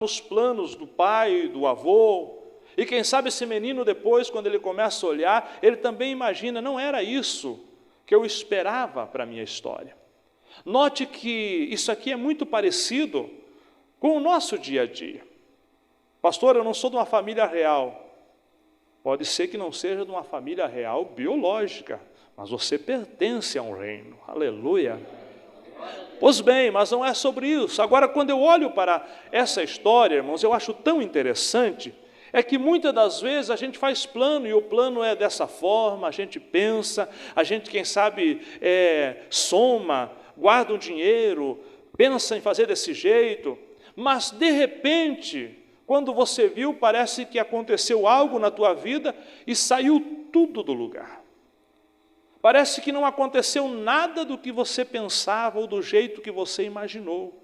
nos planos do pai, do avô, e quem sabe esse menino depois, quando ele começa a olhar, ele também imagina, não era isso que eu esperava para a minha história. Note que isso aqui é muito parecido com o nosso dia a dia. Pastor, eu não sou de uma família real. Pode ser que não seja de uma família real biológica, mas você pertence a um reino. Aleluia. Pois bem, mas não é sobre isso. Agora, quando eu olho para essa história, irmãos, eu acho tão interessante, é que muitas das vezes a gente faz plano, e o plano é dessa forma, a gente pensa, a gente, quem sabe, soma, guarda um dinheiro, pensa em fazer desse jeito, mas de repente, quando você viu, parece que aconteceu algo na tua vida e saiu tudo do lugar. Parece que não aconteceu nada do que você pensava ou do jeito que você imaginou.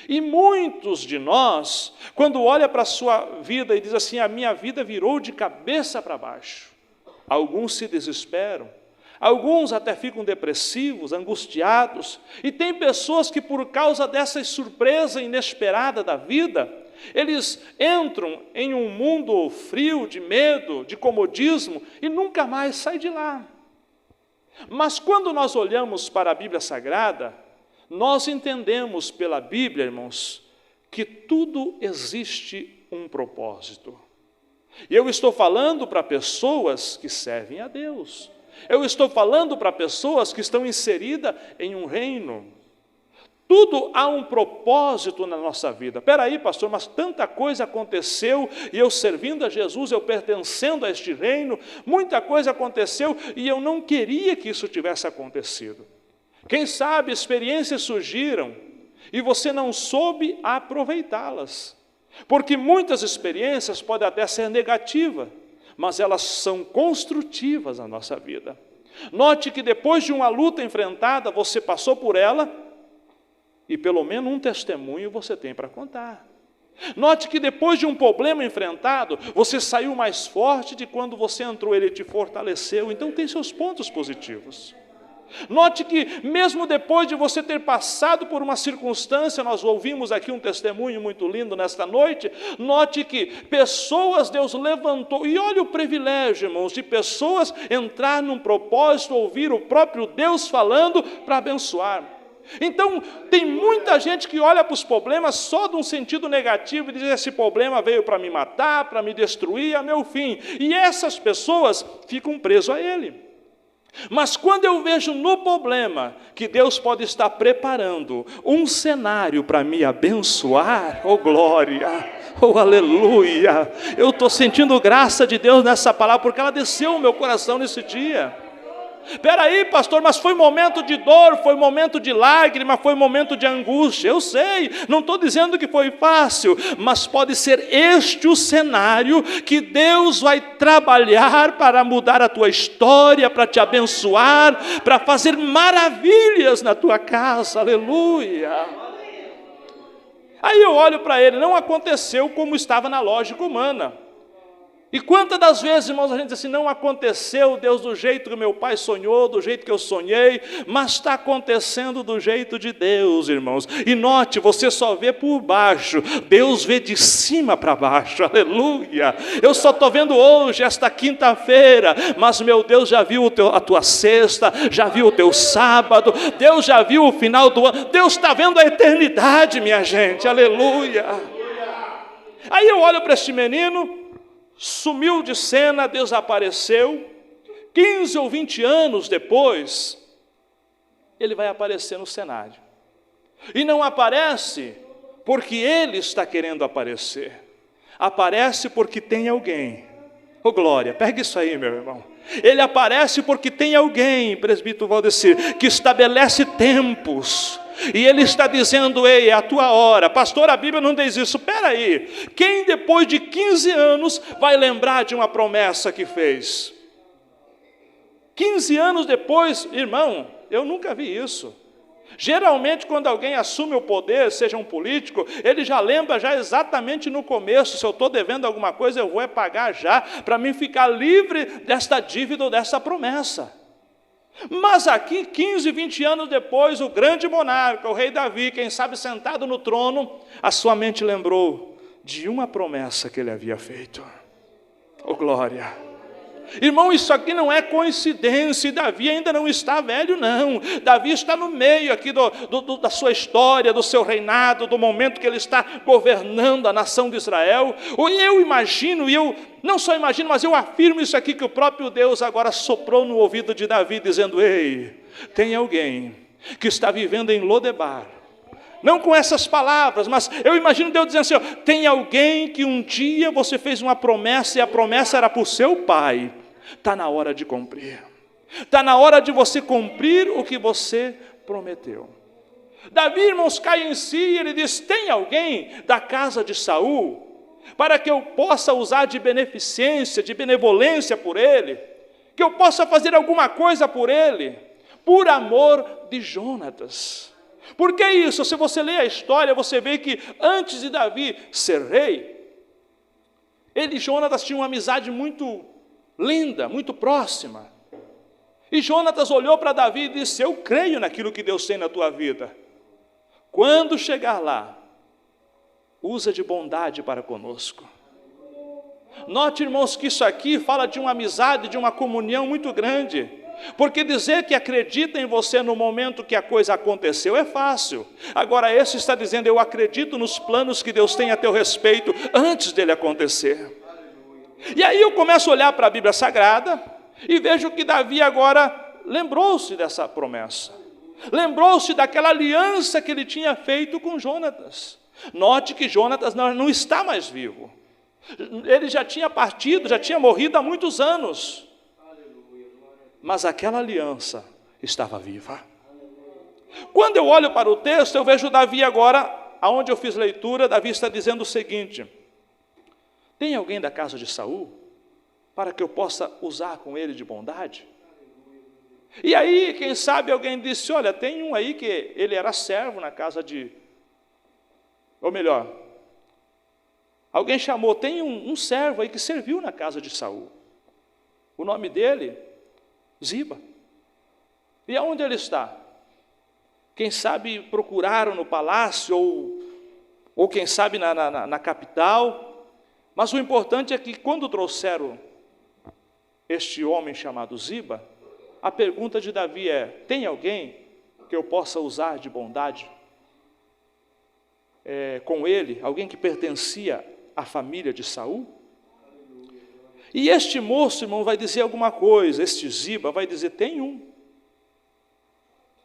E muitos de nós, quando olha para a sua vida e diz assim, a minha vida virou de cabeça para baixo. Alguns se desesperam, alguns até ficam depressivos, angustiados. E tem pessoas que por causa dessa surpresa inesperada da vida, eles entram em um mundo frio, de medo, de comodismo e nunca mais saem de lá. Mas quando nós olhamos para a Bíblia Sagrada, nós entendemos pela Bíblia, irmãos, que tudo existe um propósito. E eu estou falando para pessoas que servem a Deus. Eu estou falando para pessoas que estão inseridas em um reino. Tudo há um propósito na nossa vida. Espera aí, pastor, mas tanta coisa aconteceu, e eu servindo a Jesus, eu pertencendo a este reino, muita coisa aconteceu, e eu não queria que isso tivesse acontecido. Quem sabe experiências surgiram, e você não soube aproveitá-las. Porque muitas experiências podem até ser negativas, mas elas são construtivas na nossa vida. Note que depois de uma luta enfrentada, você passou por ela, e pelo menos um testemunho você tem para contar. Note que depois de um problema enfrentado, você saiu mais forte de quando você entrou, ele te fortaleceu, então tem seus pontos positivos. Note que mesmo depois de você ter passado por uma circunstância, nós ouvimos aqui um testemunho muito lindo nesta noite, note que pessoas Deus levantou, e olha o privilégio, irmãos, de pessoas entrar num propósito, ouvir o próprio Deus falando para abençoar. Então, tem muita gente que olha para os problemas só de um sentido negativo e diz, esse problema veio para me matar, para me destruir, é meu fim. E essas pessoas ficam presas a ele. Mas quando eu vejo no problema que Deus pode estar preparando um cenário para me abençoar, oh glória, oh aleluia, eu estou sentindo graça de Deus nessa palavra, porque ela desceu no meu coração nesse dia. Espera aí, pastor, mas foi momento de dor, foi momento de lágrima, foi momento de angústia. Eu sei, não estou dizendo que foi fácil, mas pode ser este o cenário que Deus vai trabalhar para mudar a tua história, para te abençoar, para fazer maravilhas na tua casa, aleluia. Aí eu olho para ele, não aconteceu como estava na lógica humana. E quantas das vezes, irmãos, a gente diz assim, não aconteceu, Deus, do jeito que meu pai sonhou, do jeito que eu sonhei, mas está acontecendo do jeito de Deus, irmãos. E note, você só vê por baixo, Deus vê de cima para baixo, aleluia. Eu só estou vendo hoje, esta quinta-feira, mas meu Deus já viu a tua sexta, já viu o teu sábado, Deus já viu o final do ano, Deus está vendo a eternidade, minha gente, aleluia. Aí eu olho para este menino, sumiu de cena, desapareceu, 15 ou 20 anos depois, ele vai aparecer no cenário. E não aparece porque ele está querendo aparecer, aparece porque tem alguém. Oh glória, pega isso aí, meu irmão. Ele aparece porque tem alguém, presbítero Valdecir, que estabelece tempos. E ele está dizendo, ei, é a tua hora. Pastor, a Bíblia não diz isso. Espera aí, quem depois de 15 anos vai lembrar de uma promessa que fez? 15 anos depois, irmão, eu nunca vi isso. Geralmente quando alguém assume o poder, seja um político, ele já lembra já exatamente no começo, se eu estou devendo alguma coisa, eu vou pagar já, para mim ficar livre desta dívida ou dessa promessa. Mas aqui, 15, 20 anos depois, o grande monarca, o rei Davi, quem sabe sentado no trono, a sua mente lembrou, de uma promessa que ele havia feito. Oh, glória! Irmão, isso aqui não é coincidência. Davi ainda não está velho, não. Davi está no meio aqui da sua história, do seu reinado, do momento que ele está governando a nação de Israel. Eu imagino, e eu não só imagino, mas eu afirmo isso aqui, que o próprio Deus agora soprou no ouvido de Davi, dizendo: ei, tem alguém que está vivendo em Lodebar. Não com essas palavras, mas eu imagino Deus dizendo assim: ó, tem alguém que um dia você fez uma promessa, e a promessa era para o seu pai. Está na hora de cumprir. Está na hora de você cumprir o que você prometeu. Davi, irmãos, cai em si e ele diz: tem alguém da casa de Saul, para que eu possa usar de beneficência, de benevolência por ele, que eu possa fazer alguma coisa por ele, por amor de Jonatas. Por que isso? Se você ler a história, você vê que antes de Davi ser rei, ele e Jonatas tinham uma amizade muito linda, muito próxima. E Jonatas olhou para Davi e disse: eu creio naquilo que Deus tem na tua vida. Quando chegar lá, usa de bondade para conosco. Note, irmãos, que isso aqui fala de uma amizade, de uma comunhão muito grande. Porque dizer que acredita em você no momento que a coisa aconteceu é fácil. Agora esse está dizendo: eu acredito nos planos que Deus tem a teu respeito antes dele acontecer. E aí eu começo a olhar para a Bíblia Sagrada e vejo que Davi agora lembrou-se dessa promessa. Lembrou-se daquela aliança que ele tinha feito com Jonatas. Note que Jonatas não está mais vivo. Ele já tinha partido, já tinha morrido há muitos anos. Mas aquela aliança estava viva. Quando eu olho para o texto, eu vejo Davi agora, aonde eu fiz leitura, Davi está dizendo o seguinte: tem alguém da casa de Saul, para que eu possa usar com ele de bondade? E aí, quem sabe alguém disse: olha, tem um aí que ele era servo na casa de... Ou melhor, alguém chamou, tem um servo aí que serviu na casa de Saul. O nome dele... Ziba. E aonde ele está? Quem sabe procuraram no palácio, ou quem sabe na capital. Mas o importante é que quando trouxeram este homem chamado Ziba, a pergunta de Davi é: tem alguém que eu possa usar de bondade com ele? Alguém que pertencia à família de Saul? E este moço, irmão, vai dizer alguma coisa. Este Ziba vai dizer: tem um.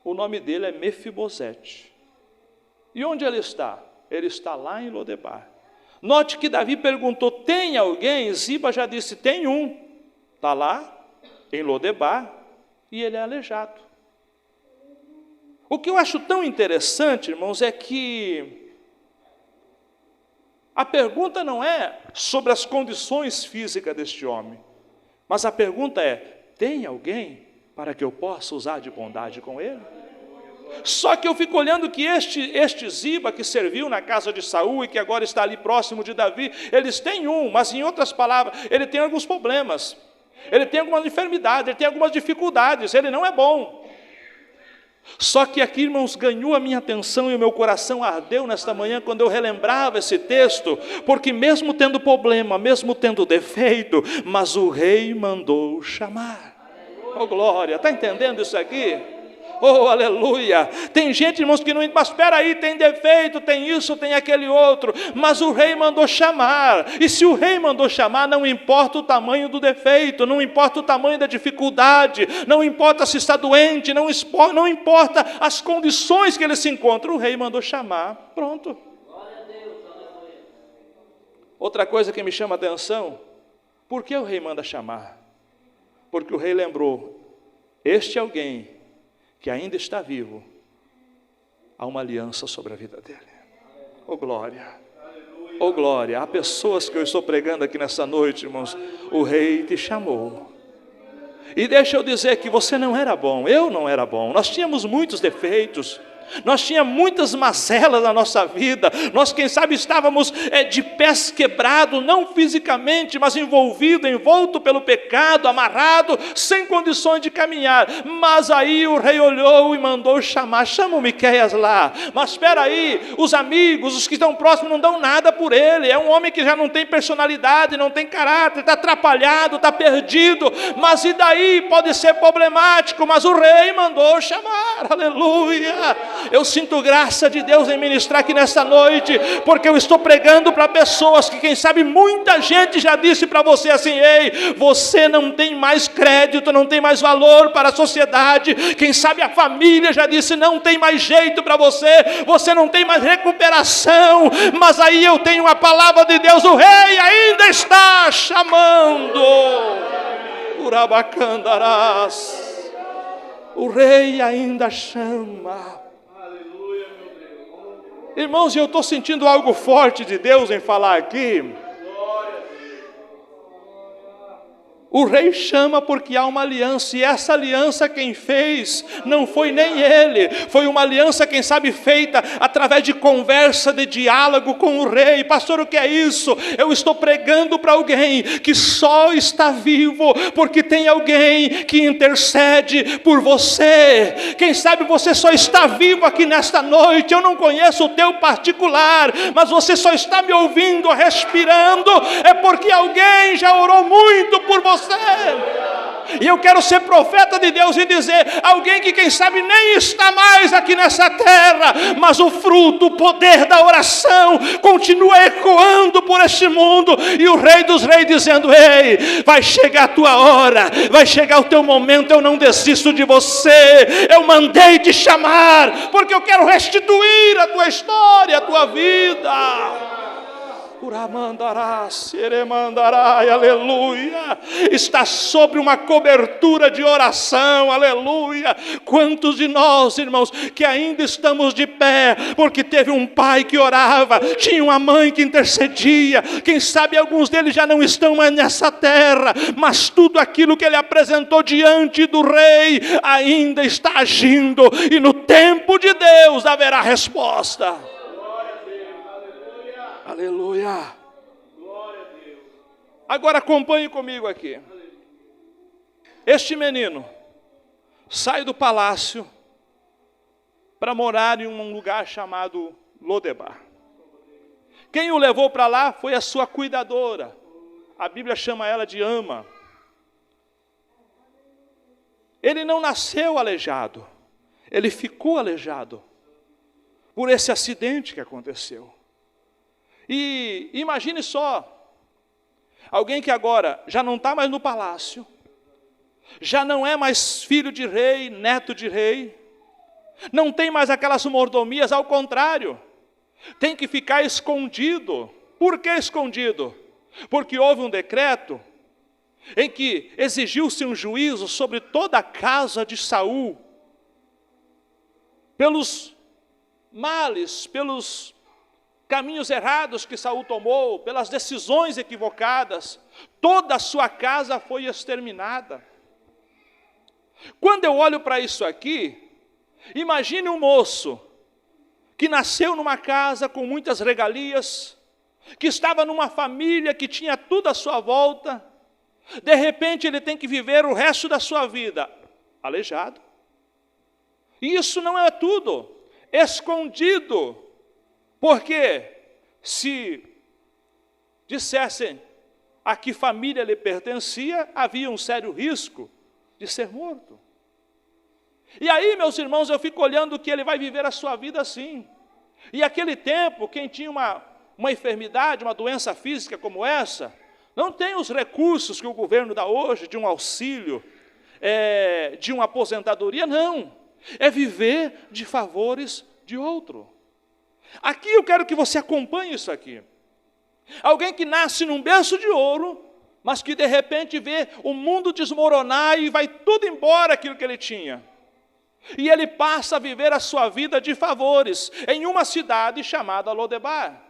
O nome dele é Mefibosete. E onde ele está? Ele está lá em Lodebar. Note que Davi perguntou: tem alguém? Ziba já disse: tem um. Está lá em Lodebar e ele é aleijado. O que eu acho tão interessante, irmãos, é que a pergunta não é sobre as condições físicas deste homem, mas a pergunta é: tem alguém para que eu possa usar de bondade com ele? Só que eu fico olhando que este Ziba que serviu na casa de Saul e que agora está ali próximo de Davi, eles têm mas em outras palavras, ele tem alguns problemas, ele tem algumas enfermidades, ele tem algumas dificuldades, ele não é bom. Só que aqui, irmãos, ganhou a minha atenção e o meu coração ardeu nesta manhã quando eu relembrava esse texto, porque mesmo tendo problema, mesmo tendo defeito, mas o rei mandou chamar. Oh, glória, está entendendo isso aqui? Oh, aleluia! Tem gente, irmãos, que não... Mas espera aí, tem defeito, tem isso, tem aquele outro. Mas o rei mandou chamar. E se o rei mandou chamar, não importa o tamanho do defeito, não importa o tamanho da dificuldade, não importa se está doente, não importa as condições que ele se encontra. O rei mandou chamar. Pronto. Outra coisa que me chama a atenção: por que o rei manda chamar? Porque o rei lembrou: este alguém que ainda está vivo, há uma aliança sobre a vida dele. Oh, glória! Oh, glória! Há pessoas que eu estou pregando aqui nessa noite, irmãos. O rei te chamou. E deixa eu dizer que você não era bom, eu não era bom. Nós tínhamos muitos defeitos. nós tínhamos muitas mazelas na nossa vida, nós quem sabe estávamos de pés quebrados, não fisicamente, mas envolto pelo pecado, amarrado, sem condições de caminhar. Mas aí o rei olhou e mandou chamar, chama o Miqueias lá. Mas espera aí, os amigos, os que estão próximos não dão nada por ele, é um homem que já não tem personalidade, não tem caráter, está atrapalhado, está perdido, mas e daí? Pode ser problemático, mas o rei mandou chamar, aleluia. Eu sinto graça de Deus em ministrar aqui nesta noite, porque eu estou pregando para pessoas que quem sabe muita gente já disse para você assim: ei, você não tem mais crédito, não tem mais valor para a sociedade. Quem sabe a família já disse: não tem mais jeito para você, você não tem mais recuperação. Mas aí eu tenho a palavra de Deus, o rei ainda está chamando. Urabacandarás. O rei ainda chama. Irmãos, eu estou sentindo algo forte de Deus em falar aqui. O rei chama porque há uma aliança, e essa aliança quem fez não foi nem ele, foi uma aliança quem sabe feita através de conversa, de diálogo com o rei. Pastor, o que é isso? Eu estou pregando para alguém que só está vivo porque tem alguém que intercede por você. Quem sabe você só está vivo aqui nesta noite, eu não conheço o teu particular, mas você só está me ouvindo, respirando, é porque alguém já orou muito por você. E eu quero ser profeta de Deus e dizer, alguém que quem sabe nem está mais aqui nessa terra, mas o fruto, o poder da oração continua ecoando por este mundo, e o rei dos reis dizendo: ei, vai chegar a tua hora, vai chegar o teu momento, eu não desisto de você, eu mandei te chamar, porque eu quero restituir a tua história, a tua vida. Uramandarás, Eremandarai, aleluia. Está sobre uma cobertura de oração, aleluia. Quantos de nós, irmãos, que ainda estamos de pé, porque teve um pai que orava, tinha uma mãe que intercedia. Quem sabe alguns deles já não estão mais nessa terra, mas tudo aquilo que ele apresentou diante do rei ainda está agindo, e no tempo de Deus haverá resposta. Aleluia. Glória a Deus. Agora acompanhe comigo aqui. Este menino sai do palácio para morar em um lugar chamado Lodebar. Quem o levou para lá foi a sua cuidadora. A Bíblia chama ela de ama. Ele não nasceu aleijado, ele ficou aleijado por esse acidente que aconteceu. E imagine só, alguém que agora já não está mais no palácio, já não é mais filho de rei, neto de rei, não tem mais aquelas mordomias, ao contrário, tem que ficar escondido. Por que escondido? Porque houve um decreto em que exigiu-se um juízo sobre toda a casa de Saul, pelos males, pelos caminhos errados que Saul tomou, pelas decisões equivocadas, toda a sua casa foi exterminada. Quando eu olho para isso aqui, imagine um moço que nasceu numa casa com muitas regalias, que estava numa família que tinha tudo à sua volta, de repente ele tem que viver o resto da sua vida aleijado. E isso não é tudo, escondido. Porque se dissessem a que família ele pertencia, havia um sério risco de ser morto. E aí, meus irmãos, eu fico olhando que ele vai viver a sua vida assim. E aquele tempo, quem tinha uma enfermidade, uma doença física como essa, não tem os recursos que o governo dá hoje, de um auxílio, de uma aposentadoria, não. É viver de favores de outro. Aqui eu quero que você acompanhe isso aqui. Alguém que nasce num berço de ouro, mas que de repente vê o mundo desmoronar e vai tudo embora aquilo que ele tinha. E ele passa a viver a sua vida de favores em uma cidade chamada Lodebar.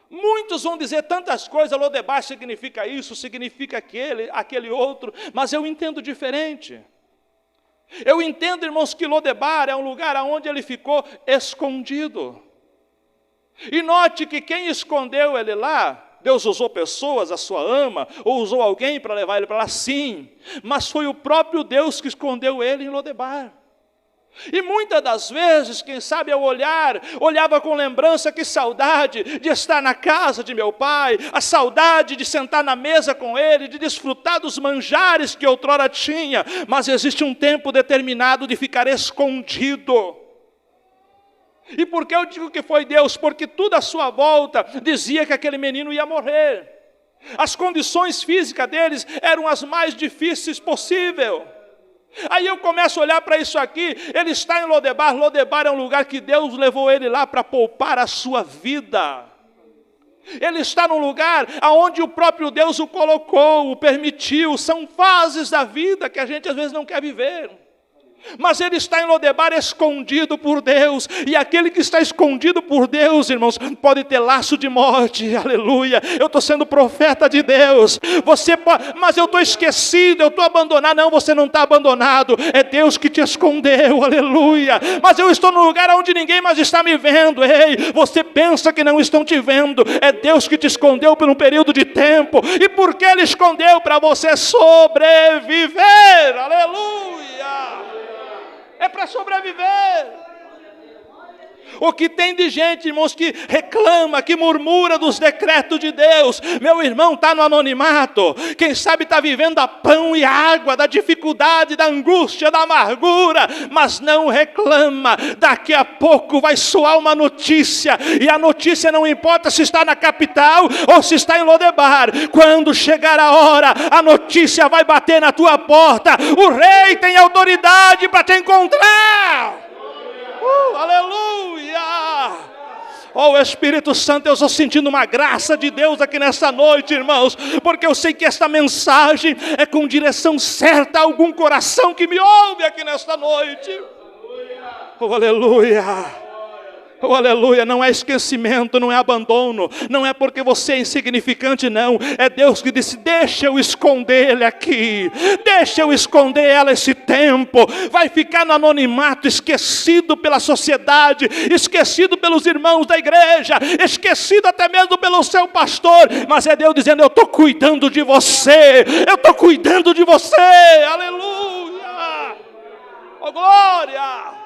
Muitos vão dizer tantas coisas, Lodebar significa isso, significa aquele outro, mas eu entendo diferente. Eu entendo, irmãos, que Lodebar é um lugar onde ele ficou escondido. E note que quem escondeu ele lá, Deus usou pessoas, a sua ama, ou usou alguém para levar ele para lá, sim. Mas foi o próprio Deus que escondeu ele em Lodebar. E muitas das vezes, quem sabe ao olhar, olhava com lembrança, que saudade de estar na casa de meu pai, a saudade de sentar na mesa com ele, de desfrutar dos manjares que outrora tinha, mas existe um tempo determinado de ficar escondido. E por que eu digo que foi Deus? Porque tudo à sua volta dizia que aquele menino ia morrer. As condições físicas deles eram as mais difíceis possível. Aí eu começo a olhar para isso aqui, ele está em Lodebar. Lodebar é um lugar que Deus levou ele lá para poupar a sua vida. Ele está num lugar onde o próprio Deus o colocou, o permitiu. São fases da vida que a gente às vezes não quer viver. Mas ele está em Lodebar escondido por Deus. E aquele que está escondido por Deus, irmãos, pode ter laço de morte. Aleluia. Eu estou sendo profeta de Deus. Você pode, mas eu estou esquecido, eu estou abandonado. Não, você não está abandonado. É Deus que te escondeu. Aleluia. Mas eu estou num lugar onde ninguém mais está me vendo. Ei, você pensa que não estão te vendo. É Deus que te escondeu por um período de tempo. E por que Ele escondeu? Para você sobreviver. Aleluia. É para sobreviver. O que tem de gente, irmãos, que reclama, que murmura dos decretos de Deus. Meu irmão está no anonimato. Quem sabe está vivendo a pão e água, da dificuldade, da angústia, da amargura. Mas não reclama. Daqui a pouco vai soar uma notícia. E a notícia não importa se está na capital ou se está em Lodebar. Quando chegar a hora, a notícia vai bater na tua porta. O rei tem autoridade para te encontrar. Aleluia! Oh, Espírito Santo, eu estou sentindo uma graça de Deus aqui nessa noite, irmãos, porque eu sei que esta mensagem é com direção certa a algum coração que me ouve aqui nesta noite. Oh, aleluia! Oh, aleluia, não é esquecimento, não é abandono, não é porque você é insignificante, não. É Deus que disse, deixa eu esconder ele aqui, deixa eu esconder ela esse tempo. Vai ficar no anonimato, esquecido pela sociedade, esquecido pelos irmãos da igreja, esquecido até mesmo pelo seu pastor. Mas é Deus dizendo, eu estou cuidando de você, eu estou cuidando de você. Aleluia, oh glória.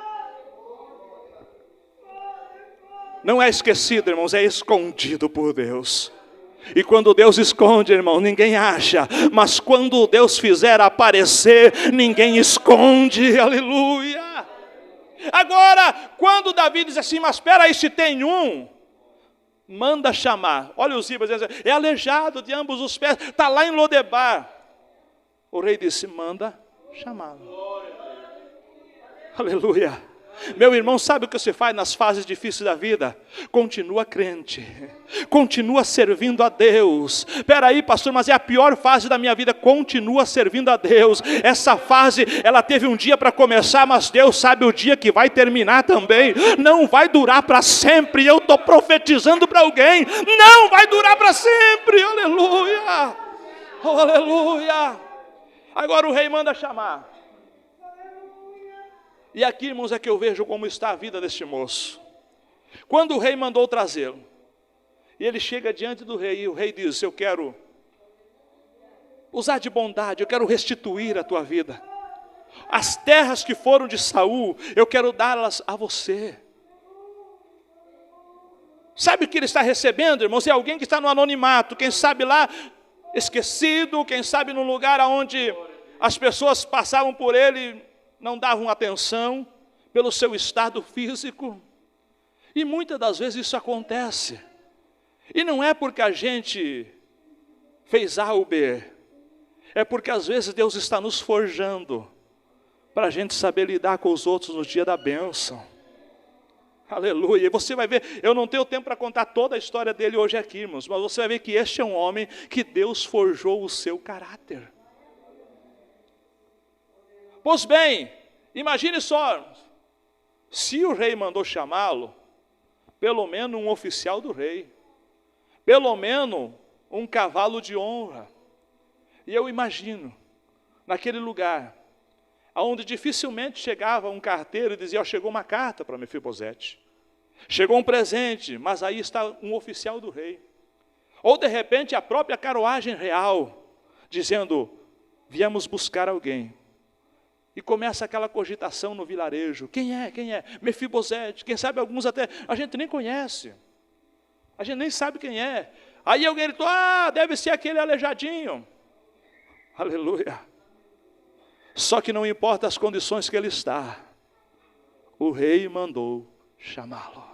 Não é esquecido, irmãos, é escondido por Deus. E quando Deus esconde, irmão, ninguém acha. Mas quando Deus fizer aparecer, ninguém esconde. Aleluia. Agora, quando Davi diz assim, mas espera aí, se tem um, manda chamar. Olha os Zibas, é aleijado de ambos os pés, está lá em Lodebar. O rei disse, manda chamá-lo. Aleluia. Meu irmão, sabe o que você faz nas fases difíceis da vida? Continua crente, continua servindo a Deus. Espera aí, pastor, mas é a pior fase da minha vida. Continua servindo a Deus. Essa fase, ela teve um dia para começar, mas Deus sabe o dia que vai terminar também. Não vai durar para sempre. Eu estou profetizando para alguém, não vai durar para sempre. Aleluia, oh, aleluia. Agora o rei manda chamar. E aqui, irmãos, é que eu vejo como está a vida deste moço. Quando o rei mandou trazê-lo, e ele chega diante do rei, e o rei diz, eu quero usar de bondade, eu quero restituir a tua vida. As terras que foram de Saul, eu quero dá-las a você. Sabe o que ele está recebendo, irmãos? É alguém que está no anonimato, quem sabe lá, esquecido, quem sabe num lugar onde as pessoas passavam por ele, não davam atenção pelo seu estado físico. E muitas das vezes isso acontece. E não é porque a gente fez A ou B. É porque às vezes Deus está nos forjando para a gente saber lidar com os outros no dia da bênção. Aleluia. E você vai ver, eu não tenho tempo para contar toda a história dele hoje aqui, irmãos, mas você vai ver que este é um homem que Deus forjou o seu caráter. Pois bem, imagine só, se o rei mandou chamá-lo, pelo menos um oficial do rei, pelo menos um cavalo de honra. E eu imagino, naquele lugar, onde dificilmente chegava um carteiro e dizia, chegou uma carta para Mefibosete. Chegou um presente, mas aí está um oficial do rei. Ou de repente a própria carruagem real, dizendo, viemos buscar alguém. E começa aquela cogitação no vilarejo. Quem é? Quem é? Mefibosete. Quem sabe alguns até, a gente nem conhece. A gente nem sabe quem é. Aí alguém gritou, deve ser aquele aleijadinho. Aleluia. Só que não importa as condições que ele está, o rei mandou chamá-lo.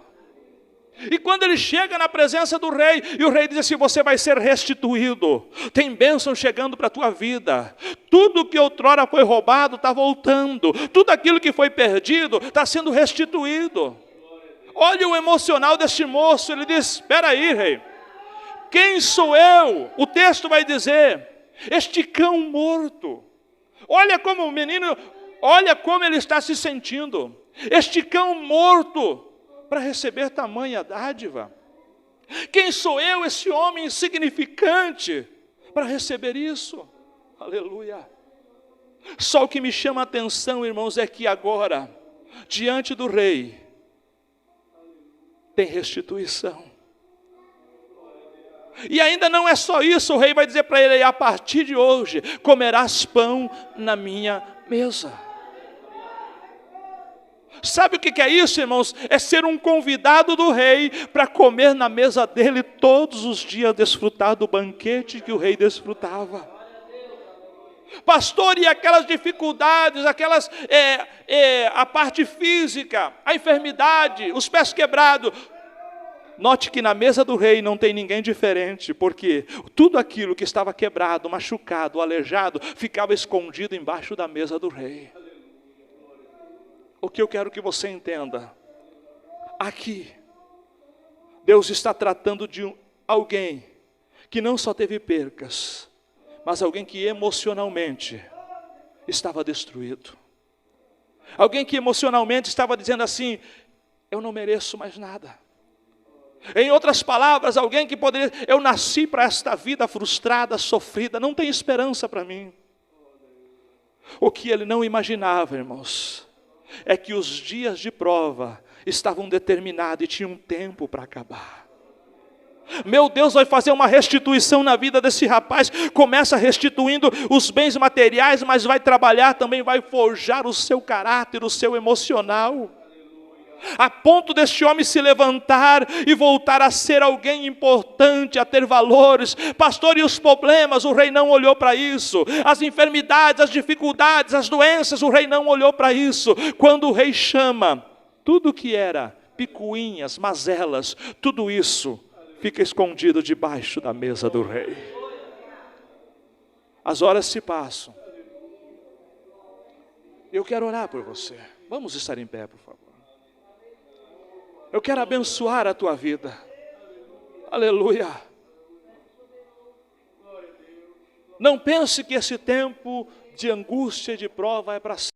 E quando ele chega na presença do rei, e o rei diz assim, você vai ser restituído, tem bênção chegando para a tua vida, tudo que outrora foi roubado está voltando, tudo aquilo que foi perdido está sendo restituído. Olha o emocional deste moço, ele diz, espera aí, rei, quem sou eu? O texto vai dizer, este cão morto. Olha como o menino, olha como ele está se sentindo, este cão morto, para receber tamanha dádiva. Quem sou eu, esse homem insignificante, para receber isso? Aleluia. Só o que me chama a atenção, irmãos, é que agora, diante do rei, tem restituição. E ainda não é só isso, o rei vai dizer para ele, a partir de hoje, comerás pão na minha mesa. Sabe o que é isso, irmãos? É ser um convidado do rei para comer na mesa dele todos os dias, desfrutar do banquete que o rei desfrutava. Pastor, e aquelas dificuldades, a parte física, a enfermidade, os pés quebrados. Note que na mesa do rei não tem ninguém diferente, porque tudo aquilo que estava quebrado, machucado, aleijado, ficava escondido embaixo da mesa do rei. O que eu quero que você entenda, aqui, Deus está tratando de alguém que não só teve percas, mas alguém que emocionalmente estava destruído. Alguém que emocionalmente estava dizendo assim, eu não mereço mais nada. Em outras palavras, alguém que poderia, eu nasci para esta vida frustrada, sofrida, não tem esperança para mim. O que ele não imaginava, irmãos, é que os dias de prova estavam determinados e tinham tempo para acabar. Meu Deus vai fazer uma restituição na vida desse rapaz, começa restituindo os bens materiais, mas vai trabalhar também, vai forjar o seu caráter, o seu emocional, a ponto deste homem se levantar e voltar a ser alguém importante, a ter valores. Pastor, e os problemas? O rei não olhou para isso. As enfermidades, as dificuldades, as doenças, o rei não olhou para isso. Quando o rei chama, tudo que era picuinhas, mazelas, tudo isso fica escondido debaixo da mesa do rei. As horas se passam. Eu quero orar por você. Vamos estar em pé, por favor. Eu quero abençoar a tua vida. Aleluia. Não pense que esse tempo de angústia e de prova é para sempre.